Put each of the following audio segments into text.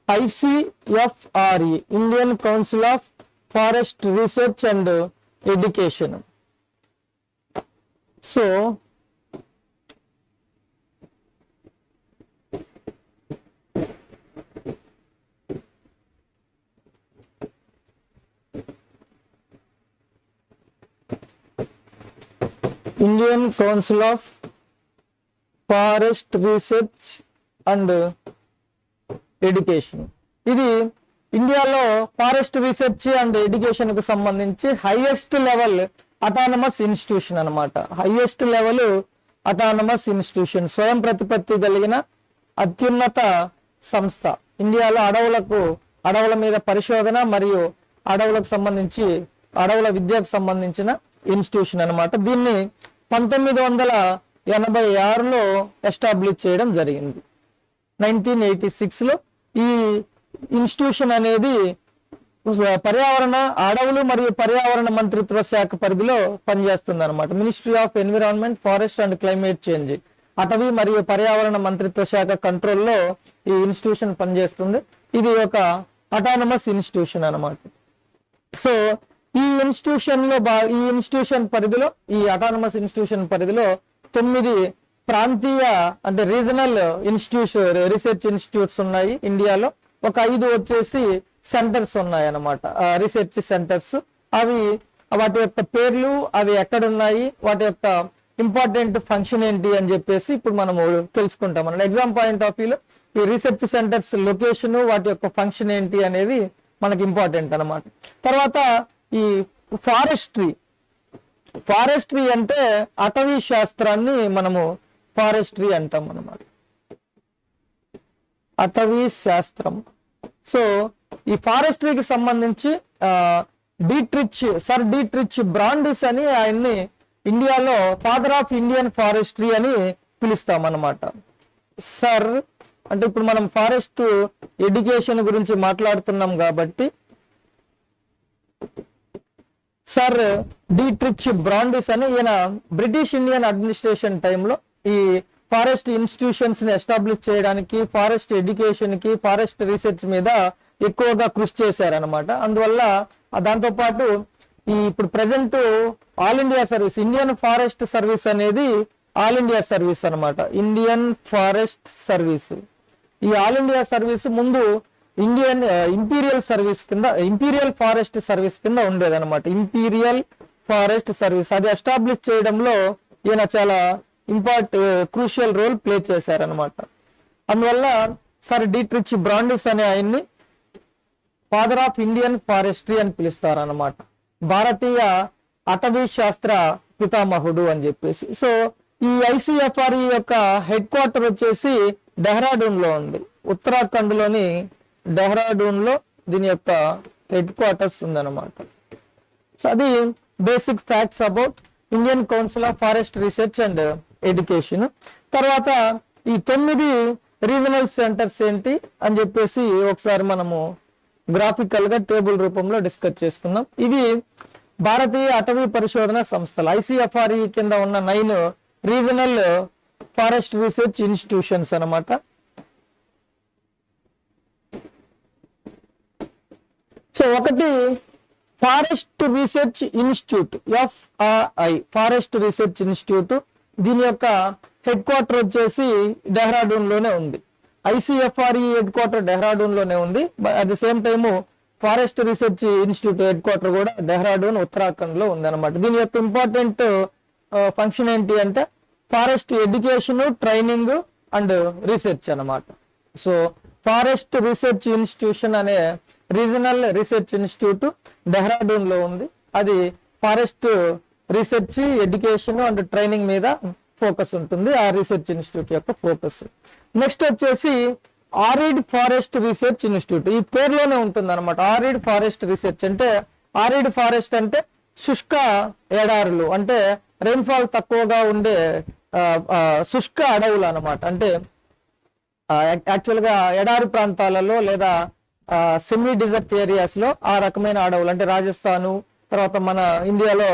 ICFRE, Indian Council of Forest Research and Education. So Indian Council of Forest Research and education, ఇది ఇండియాలో forest research and education కు సంబంధించి highest level autonomous institution అన్నమాట. Highest level autonomous institution, స్వయం ప్రతిపత్తి కలిగిన అత్యున్నత సంస్థ. ఇండియాలో అడవుల మీద పరిశోధన మరియు అడవులకు సంబంధించి అడవుల విద్యకు సంబంధించిన ఇన్స్టిట్యూషన్ అన్నమాట. దీన్ని 1986లో ఎస్టాబ్లిష్ చేయడం జరిగింది. 1986లో ఈ ఇన్స్టిట్యూషన్ అనేది అడవులు మరియు పర్యావరణ మంత్రిత్వ శాఖ పరిధిలో పనిచేస్తుంది అనమాట. Ministry of environment, forest and climate change, అటవీ మరియు పర్యావరణ మంత్రిత్వ శాఖ కంట్రోల్లో ఈ ఇన్స్టిట్యూషన్ పనిచేస్తుంది. ఇది ఒక అటానమస్ ఇన్స్టిట్యూషన్ అనమాట. సో ఈ ఇన్స్టిట్యూషన్ పరిధిలో, ఈ అటానమస్ ఇన్స్టిట్యూషన్ పరిధిలో 9 ప్రాంతీయ అంటే రీజనల్ రీసెర్చ్ ఇన్స్టిట్యూట్స్ ఉన్నాయి ఇండియాలో. ఒక 5 వచ్చేసి సెంటర్స్ ఉన్నాయి అన్నమాట, రీసెర్చ్ సెంటర్స్. వాటి యొక్క పేర్లు, అవి ఎక్కడున్నాయి, వాటి యొక్క ఇంపార్టెంట్ ఫంక్షన్ ఏంటి అని చెప్పేసి ఇప్పుడు మనము తెలుసుకుంటాం అన్నమాట. ఎగ్జామ్ పాయింట్ ఆఫ్ వ్యూలో ఈ రీసెర్చ్ సెంటర్స్ లొకేషన్, వాటి యొక్క ఫంక్షన్ ఏంటి అనేది మనకి ఇంపార్టెంట్ అన్నమాట. తర్వాత ఈ ఫారెస్ట్రీ అంటే అటవీ శాస్త్రాన్ని మనము ఫారెస్ట్రీ అంటాం అన్నమాట, అటవీ శాస్త్రం. సో ఈ ఫారెస్ట్రీకి సంబంధించి సర్ డీట్రిచ్ బ్రాండిస్ అని ఆయన్ని ఇండియాలో ఫాదర్ ఆఫ్ ఇండియన్ ఫారెస్ట్రీ అని పిలుస్తాం అన్నమాట. సర్ అంటే ఇప్పుడు మనం ఫారెస్ట్ ఎడ్యుకేషన్ గురించి మాట్లాడుతున్నాం కాబట్టి సర్ డీట్రిచ్ బ్రాండిస్ అని ఈయన బ్రిటిష్ ఇండియన్ అడ్మినిస్ట్రేషన్ టైంలో ఈ ఫారెస్ట్ ఇన్స్టిట్యూషన్స్ ని ఎస్టాబ్లిష్ చేయడానికి, ఫారెస్ట్ ఎడ్యుకేషన్ కి, ఫారెస్ట్ రీసెర్చ్ మీద ఎక్కువగా కృషి చేశారనమాట. అందువల్ల దాంతోపాటు ఇప్పుడు present all India service, Indian forest service అనేది ఆల్ ఇండియా సర్వీస్ అనమాట. ఇండియన్ ఫారెస్ట్ సర్వీస్, ఈ ఆల్ ఇండియా సర్వీస్ ముందు ఇంపీరియల్ సర్వీస్ కింద, ఇంపీరియల్ ఫారెస్ట్ సర్వీస్ కింద ఉండేదన్నమాట. ఇంపీరియల్ ఫారెస్ట్ సర్వీస్ అది ఎస్టాబ్లిష్ చేయడంలో ఈయన చాలా క్రూషియల్ రోల్ ప్లే చేశారనమాట. అందువల్ల సర్ డీట్రిచ్ బ్రాండిస్ అనే ఆయన్ని ఫాదర్ ఆఫ్ ఇండియన్ ఫారెస్ట్రీ అని పిలుస్తారనమాట, భారతీయ అటవీ శాస్త్ర పితామహుడు అని చెప్పేసి. సో ఈ ICFRE యొక్క హెడ్ క్వార్టర్ వచ్చేసి డెహ్రాడూన్ లో ఉంది, ఉత్తరాఖండ్ లోని డెహ్రాడూన్ లో దీని యొక్క హెడ్ క్వార్టర్స్ ఉందన్నమాట. సో అది basic facts about Indian council of forest research and education. తర్వాత ఈ 9 రీజనల్ సెంటర్స్ ఏంటి అని చెప్పేసి ఒకసారి మనము గ్రాఫికల్ గా టేబుల్ రూపంలో డిస్కస్ చేసుకుందాం. ఇవి భారతీయ అటవీ పరిశోధన సంస్థలు, ICFRE కింద ఉన్న 9 రీజనల్ ఫారెస్ట్ రీసెర్చ్ ఇన్స్టిట్యూషన్స్ అన్నమాట. సో ఒకటి forest research institute, FRI, forest research institute. దీని యొక్క హెడ్ క్వార్టర్ వచ్చేసి డెహ్రాడూన్ లోనే ఉంది. ICFRE హెడ్ క్వార్టర్ డెహ్రాడూన్ లోనే ఉంది. At the same time forest research institute head quarter కూడా డెహ్రాడూన్, ఉత్తరాఖండ్ లో ఉంది అనమాట. దీని యొక్క ఇంపార్టెంట్ ఫంక్షన్ ఏంటి అంటే forest education, training and research అన్నమాట. సో ఫారెస్ట్ రీసెర్చ్ ఇన్స్టిట్యూషన్ అనే రీజనల్ రీసెర్చ్ ఇన్స్టిట్యూట్ డెహ్రాడూన్ లో ఉంది. అది forest research, education and training మీద ఫోకస్ ఉంటుంది, ఆ రీసెర్చ్ ఇన్స్టిట్యూట్ యొక్క ఫోకస్. నెక్స్ట్ వచ్చేసి ఆరిడ్ ఫారెస్ట్ రీసెర్చ్ ఇన్స్టిట్యూట్, ఈ పేరులోనే ఉంటుంది అనమాట. ఆరిడ్ ఫారెస్ట్ రీసెర్చ్ అంటే, ఆరిడ్ ఫారెస్ట్ అంటే శుష్క ఎడారులు, అంటే రెయిన్ఫాల్ తక్కువగా ఉండే శుష్క అడవులు అనమాట. అంటే యాక్చువల్ గా ఎడారి ప్రాంతాలలో లేదా సెమీ డిజర్ట్ ఏరియాస్ లో ఆ రకమైన అడవులు, అంటే రాజస్థాను, తర్వాత మన ఇండియాలో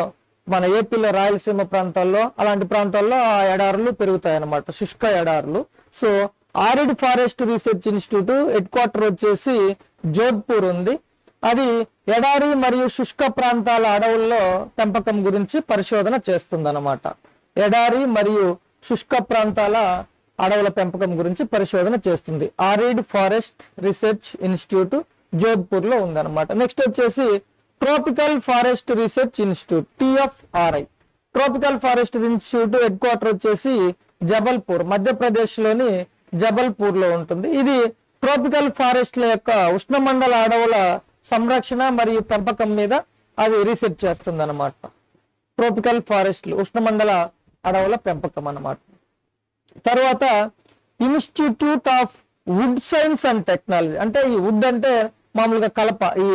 మన ఏపీలో రాయలసీమ ప్రాంతాల్లో, అలాంటి ప్రాంతాల్లో ఆ ఎడారులు పెరుగుతాయి అన్నమాట, శుష్క ఎడారులు. So arid forest research institute headquarter వచ్చేసి జోధ్పూర్ ఉంది. అది ఎడారి మరియు శుష్క ప్రాంతాల అడవుల్లో పెంపకం గురించి పరిశోధన చేస్తుందన్నమాట. ఎడారి మరియు శుష్క ప్రాంతాల అడవుల పెంపకం గురించి పరిశోధన చేస్తుంది. Arid forest research institute Jodhpur లో ఉందన్నమాట. నెక్స్ట్ వచ్చేసి tropical forest research institute TFRI. Tropical forest institute headquarter వచ్చేసి జబల్పూర్, మధ్యప్రదేశ్ లోని జబల్పూర్ లో ఉంటుంది. ఇది ట్రోపికల్ ఫారెస్ట్ల యొక్క ఉష్ణమండల అడవుల సంరక్షణ మరియు పెంపకం మీద అది రీసెర్చ్ చేస్తుంది అనమాట. ట్రోపికల్ ఫారెస్ట్లు ఉష్ణమండల అడవుల పెంపకం అన్నమాట. తర్వాత institute of wood science and technology. అంటే ఈ వుడ్ అంటే మామూలుగా కలప, ఈ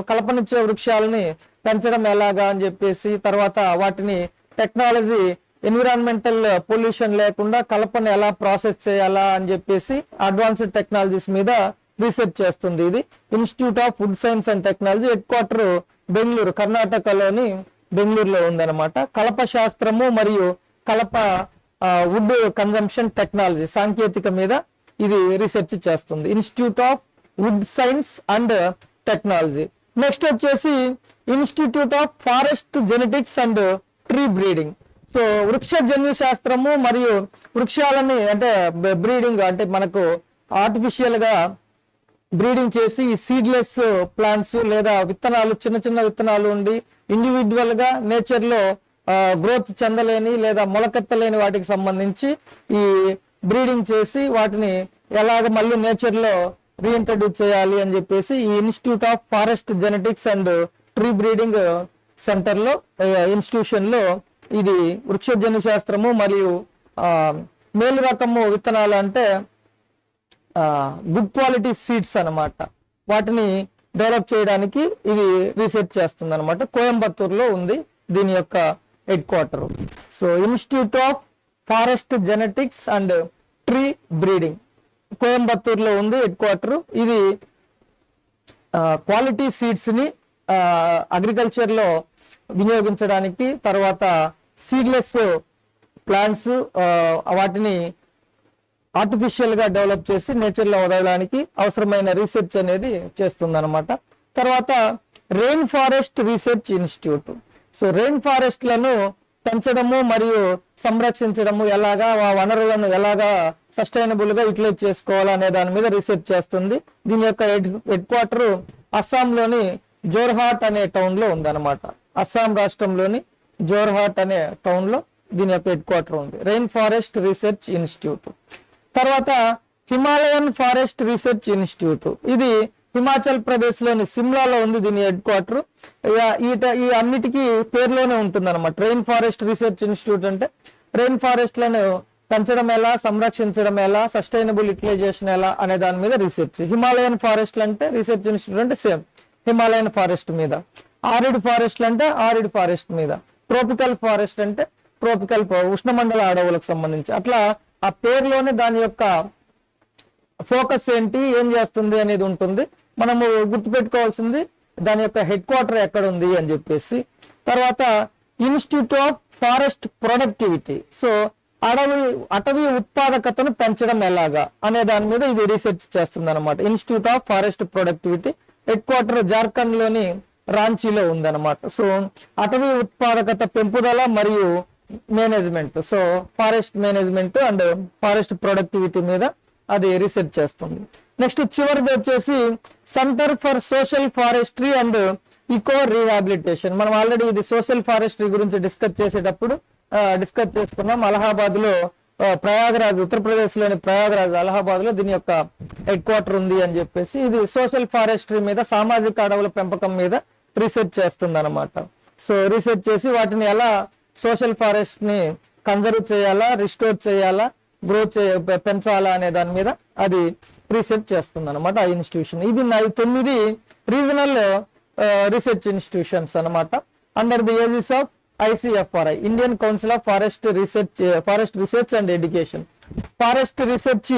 కలపనిచ్చే వృక్షాలని పెంచడం ఎలాగా అని చెప్పేసి, తర్వాత వాటిని టెక్నాలజీ ఎన్విరాన్మెంటల్ పొల్యూషన్ లేకుండా కలపను ఎలా ప్రాసెస్ చేయాలా అని చెప్పేసి అడ్వాన్స్డ్ టెక్నాలజీస్ మీద రీసెర్చ్ చేస్తుంది. ఇది institute of wood science and technology head quarter Bengaluru, కర్ణాటకలోని బెంగళూరులో ఉందన్నమాట. కలప శాస్త్రము మరియు కలప వుడ్ కన్జంప్షన్ టెక్నాలజీ సాంకేతిక మీద ఇది రీసెర్చ్ చేస్తుంది. Institute of wood science and technology. Next వచ్చేసి institute of forest genetics and tree breeding. So వృక్ష జన్యు శాస్త్రము మరియు వృక్షాలని అంటే బ్రీడింగ్ అంటే మనకు ఆర్టిఫిషియల్ గా బ్రీడింగ్ చేసి సీడ్లెస్ ప్లాంట్స్ లేదా విత్తనాలు, చిన్న చిన్న విత్తనాలు ఉండి ఇండివిజువల్ గా నేచర్ లో గ్రోత్ చెందలేని లేదా మొలకెత్తలేని వాటికి సంబంధించి ఈ బ్రీడింగ్ చేసి వాటిని ఎలాగ మళ్ళీ నేచర్ లో రీఇంట్రడ్యూస్ చేయాలి అని చెప్పేసి ఈ institute of forest genetics and tree breeding centre లో ఇన్స్టిట్యూషన్ లో ఇది వృక్షజన్యు శాస్త్రము మరియు మేలు రకము విత్తనాలు అంటే గుడ్ క్వాలిటీ సీడ్స్ అన్నమాట, వాటిని డెవలప్ చేయడానికి ఇది రీసెర్చ్ చేస్తుంది అనమాట. కోయంబత్తూరులో ఉంది దీని యొక్క headquarter. So institute of forest genetics and tree breeding కోయంబత్తూరులో ఉంది హెడ్ క్వార్టర్. ఇది క్వాలిటీ సీడ్స్ ని అగ్రికల్చర్ లో వినియోగించడానికి, తర్వాత సీడ్లెస్ ప్లాంట్స్ వాటిని ఆర్టిఫిషియల్ గా డెవలప్ చేసి నేచర్ లో వదలడానికి అవసరమైన రీసెర్చ్ అనేది చేస్తుంది అనమాట. తర్వాత rain forest research institute. So rain ఫారెస్ట్లను పెంచడము మరియు సంరక్షించడము ఎలాగా, ఆ వనరులను ఎలాగా సస్టైనబుల్ గా యూటిలైజ్ చేసుకోవాలా అనే దాని మీద రీసెర్చ్ చేస్తుంది. దీని యొక్క హెడ్ క్వార్టర్ అస్సాంలోని జోర్హాట్ అనే టౌన్ లో ఉందన్నమాట. అస్సాం రాష్ట్రంలోని జోర్హాట్ అనే టౌన్ లో దీని యొక్క హెడ్ క్వార్టర్ ఉంది, రెయిన్ ఫారెస్ట్ రీసెర్చ్ ఇన్స్టిట్యూట్. తర్వాత హిమాలయన్ ఫారెస్ట్ రీసెర్చ్ ఇన్స్టిట్యూట్. ఇది హిమాచల్ ప్రదేశ్ లోని సిమ్లాలో ఉంది దీని హెడ్ క్వార్టర్. ఈ అన్నిటికీ పేరులోనే ఉంటుంది అనమాట. రెయిన్ ఫారెస్ట్ రీసెర్చ్ ఇన్స్టిట్యూట్ అంటే రెయిన్ ఫారెస్ట్ లను పెంచడం ఎలా, సంరక్షించడం ఎలా, సస్టైనబుల్ యూటిలైజేషన్ ఎలా అనే దాని మీద రీసెర్చ్. హిమాలయన్ ఫారెస్ట్ అంటే రీసెర్చ్ ఇన్స్టిట్యూట్ అంటే సేమ్ హిమాలయన్ ఫారెస్ట్ మీద. ఆరిడ్ ఫారెస్ట్ అంటే ఆరిడ్ ఫారెస్ట్ మీద. ట్రోపికల్ ఫారెస్ట్ అంటే ట్రోపికల్ ఉష్ణమండల అడవులకు సంబంధించి. అట్లా ఆ పేరులోనే దాని యొక్క ఫోకస్ ఏంటి, ఏం చేస్తుంది అనేది ఉంటుంది. మనము గుర్తుపెట్టుకోవాల్సింది దాని యొక్క హెడ్ క్వార్టర్ ఎక్కడ ఉంది అని చెప్పేసి. తర్వాత institute of forest productivity. So అటవీ ఉత్పాదకతను పెంచడం ఎలాగా అనే దాని మీద ఇది రీసెర్చ్ చేస్తుంది అనమాట. Institute of forest productivity head quarter Jharkhand లోని రాంచీలో ఉందన్నమాట. సో అటవీ ఉత్పాదకత పెంపుదల మరియు management, so forest management and forest productivity మీద అది రీసెర్చ్ చేస్తుంది. నెక్స్ట్ చివరిది వచ్చేసి centre for social forestry and eco rehabilitation. మనం ఆల్రెడీ ఇది సోషల్ ఫారెస్ట్రీ గురించి డిస్కస్ చేసుకున్నాం. అలహాబాద్ లో ప్రయాగరాజ్, ఉత్తరప్రదేశ్ లోని ప్రయాగరాజ్, అలహాబాద్ లో దీని యొక్క హెడ్ క్వార్టర్ ఉంది అని చెప్పేసి ఇది సోషల్ ఫారెస్ట్రీ మీద, సామాజిక అడవుల పెంపకం మీద రీసెర్చ్ చేస్తుంది అనమాట. సో రీసెర్చ్ చేసి వాటిని ఎలా సోషల్ ఫారెస్ట్ ని కన్జర్వ్ చేయాలా, రిస్టోర్ చేయాలా, పెంచాలా అనే దాని మీద అది రీసెర్చ్ చేస్తుంది అనమాట ఆ ఇన్స్టిట్యూషన్. ఇది 9 రీజనల్ రీసెర్చ్ ఇన్స్టిట్యూషన్స్ అనమాట under the Aegis of ICFRI, Indian council of forest research and education. Forest research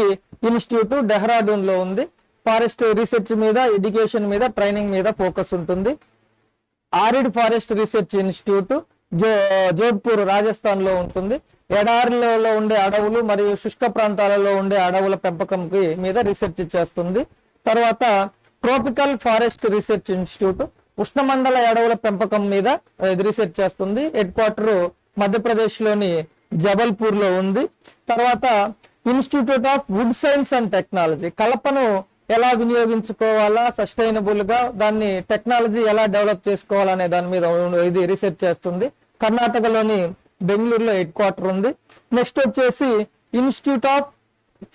institute Dehradun లో ఉంది. ఫారెస్ట్ రీసెర్చ్ మీద, ఎడ్యుకేషన్ మీద, ట్రైనింగ్ మీద ఫోకస్ ఉంటుంది. Arid forest research institute Jodhpur Rajasthan లో ఉంటుంది. ఎడారిలో ఉండే అడవులు మరియు శుష్క ప్రాంతాలలో ఉండే అడవుల పెంపకంకి మీద రీసెర్చ్ చేస్తుంది. తర్వాత ట్రోపికల్ ఫారెస్ట్ రీసెర్చ్ ఇన్స్టిట్యూట్ ఉష్ణమండల అడవుల పెంపకం మీద రీసెర్చ్ చేస్తుంది. హెడ్ క్వార్టర్ మధ్యప్రదేశ్ లోని జబల్పూర్ లో ఉంది. తర్వాత institute of wood science and technology కలపను ఎలా వినియోగించుకోవాలా, సస్టైనబుల్ గా దాన్ని టెక్నాలజీ ఎలా డెవలప్ చేసుకోవాలనే దాని మీద ఇది రీసెర్చ్ చేస్తుంది. కర్ణాటకలోని బెంగళూరులో హెడ్ క్వార్టర్ ఉంది. నెక్స్ట్ వచ్చేసి institute of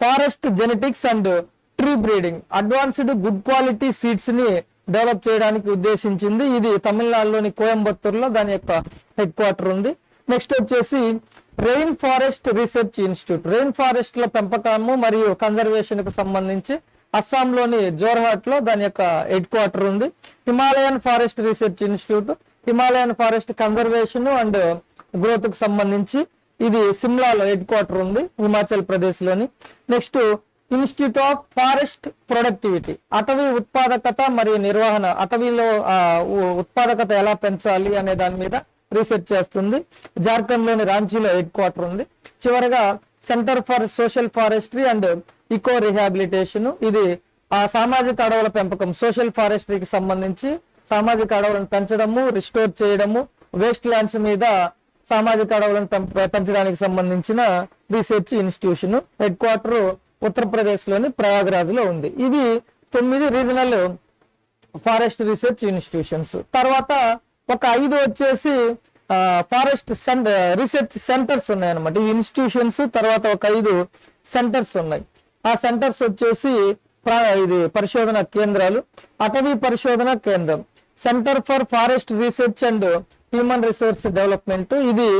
forest genetics and tree breeding advanced good quality seeds ని డెవలప్ చేయడానికి ఉద్దేశించింది. ఇది తమిళనాడులోని కోయంబత్తూరులో దాని యొక్క హెడ్ క్వార్టర్ ఉంది. నెక్స్ట్ వచ్చేసి rain forest research institute rain forest ల పెంపకము మరియు కన్జర్వేషన్ కు సంబంధించి అస్సాంలోని జోర్హాట్ లో దాని యొక్క హెడ్ క్వార్టర్ ఉంది. Himalayan forest research institute Himalayan forest conservation and growth కు సంబంధించి ఇది సిమ్లాలో హెడ్ క్వార్టర్ ఉంది, హిమాచల్ ప్రదేశ్ లోని. Next institute of forest productivity అటవీ ఉత్పాదకత మరియు నిర్వహణ అటవీలో ఉత్పాదకత ఎలా పెంచాలి అనే దాని మీద రీసెర్చ్ చేస్తుంది. జార్ఖండ్ లోని రాంచీలో హెడ్ క్వార్టర్ ఉంది. చివరగా centre for social forestry and eco rehabilitation ఇది సామాజిక అడవుల పెంపకం సోషల్ ఫారెస్ట్రీకి సంబంధించి సామాజిక అడవులను పెంచడము, రిస్టోర్ చేయడము, వేస్ట్ ల్యాండ్స్ మీద సామాజిక అడవులను పెంచడానికి సంబంధించిన research institution. Head quarter Uttar Pradesh లోని ప్రయాగ్రాజ్ లో ఉంది. ఇవి 9 రీజనల్ ఫారెస్ట్ రీసెర్చ్ ఇన్స్టిట్యూషన్స్. తర్వాత ఒక 5 వచ్చేసి ఫారెస్ట్ రీసెర్చ్ సెంటర్స్ ఉన్నాయి అనమాట. ఈ ఇన్స్టిట్యూషన్స్ తర్వాత ఒక 5 సెంటర్స్ ఉన్నాయి. ఆ సెంటర్స్ వచ్చేసి ఇది పరిశోధన కేంద్రాలు. అటవీ పరిశోధన కేంద్రం centre for forest research and human resource development ఇది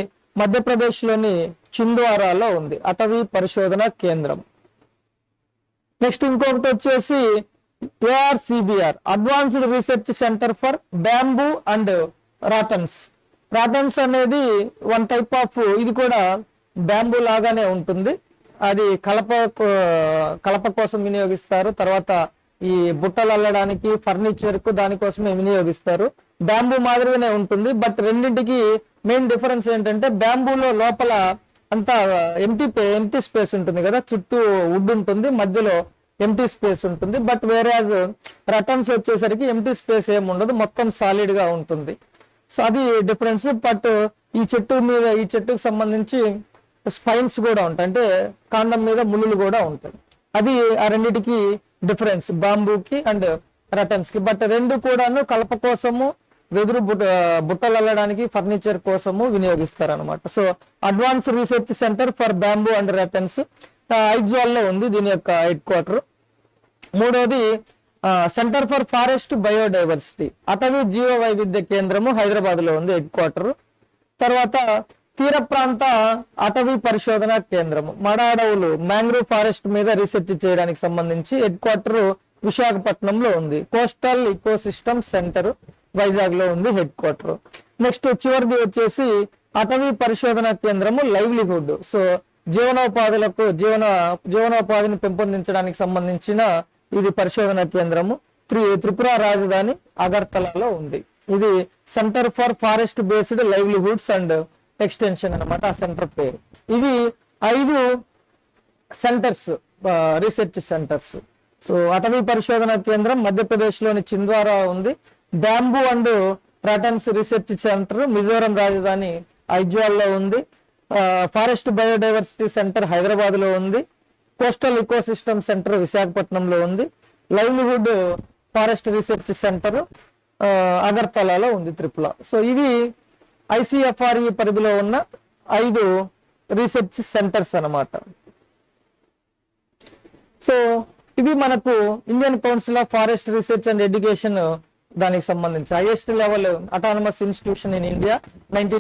మధ్యప్రదేశ్ లోని చింద్వారాలో ఉంది, అటవీ పరిశోధన కేంద్రం. నెక్స్ట్ ఇంకొకటి వచ్చేసి ARCBR advanced research centre for bamboo and rattans. Rattans అనేది వన్ టైప్ ఆఫ్ ఇది కూడా బ్యాంబూ లాగానే ఉంటుంది. అది కలప కోసం వినియోగిస్తారు. తర్వాత ఈ బుట్టలు అల్లడానికి ఫర్నిచర్ కు దానికోసమే వినియోగిస్తారు. బ్యాంబూ మాదిరిగానే ఉంటుంది. బట్ రెండింటికి మెయిన్ డిఫరెన్స్ ఏంటంటే బ్యాంబూలో లోపల అంతా ఎంటీ స్పేస్ ఉంటుంది కదా, చుట్టూ వుడ్ ఉంటుంది, మధ్యలో ఎంటీ స్పేస్ ఉంటుంది. బట్ వేరేజ్ రటన్స్ వచ్చేసరికి ఎంటీ స్పేస్ ఏమి ఉండదు, మొత్తం సాలిడ్ గా ఉంటుంది. సో అది డిఫరెన్స్. బట్ ఈ చెట్టుకు సంబంధించి స్పైన్స్ కూడా ఉంటాయి, అంటే కాండం మీద ముళ్ళులు కూడా ఉంటాయి. అది ఆ రెండిటికి డిఫరెన్స్ బాంబూకి అండ్ రటన్స్ కి. బట్ రెండు కూడాను కలప కోసము, వెదురు బుట్టలు అల్లడానికి, ఫర్నిచర్ కోసము వినియోగిస్తారు అనమాట. So advance research centre for bamboo and rattans Aizawl లో ఉంది దీని యొక్క హెడ్ క్వార్టర్. మూడోది సెంటర్ ఫర్ ఫారెస్ట్ బయోడైవర్సిటీ అటవీ జీవ వైవిధ్య కేంద్రము హైదరాబాద్ లో ఉంది హెడ్ క్వార్టర్. తర్వాత తీర ప్రాంత అటవీ పరిశోధన కేంద్రము మడ అడవులు మ్యాంగ్రూవ్ ఫారెస్ట్ మీద రీసెర్చ్ చేయడానికి సంబంధించి హెడ్ క్వార్టర్ విశాఖపట్నంలో ఉంది. Coastal eco system centre Vizag లో ఉంది హెడ్ క్వార్టర్. నెక్స్ట్ చివరిది వచ్చేసి అటవీ పరిశోధన కేంద్రము లైవ్లీహుడ్. సో జీవనోపాధిని పెంపొందించడానికి సంబంధించిన ఇది పరిశోధన కేంద్రము త్రిపుర రాజధాని అగర్తలలో ఉంది. ఇది centre for forest based livelihoods and extension అన్నమాట ఆ సెంటర్ పేరు. ఇవి 5 సెంటర్స్ రీసెర్చ్ సెంటర్స్. సో అటవీ పరిశోధన కేంద్రం మధ్యప్రదేశ్ లోని చింద్వారా ఉంది. Bamboo and rattans research centre Mizoram రాజధాని ఐజ్వాల్ లో ఉంది. ఫారెస్ట్ బయోడైవర్సిటీ సెంటర్ హైదరాబాద్ లో ఉంది. కోస్టల్ ఇకోసిస్టమ్ సెంటర్ విశాఖపట్నంలో ఉంది. లైవ్లీహుడ్ ఫారెస్ట్ రీసెర్చ్ సెంటర్ అగర్తలలో ఉంది త్రిపుర. సో ఇవి ICFRE పరిధిలో ఉన్న 5 రీసెర్చ్ సెంటర్స్ అన్నమాట. సో ఇవి మనకు Indian council of forest research and education దానికి సంబంధించి highest level autonomous institution in India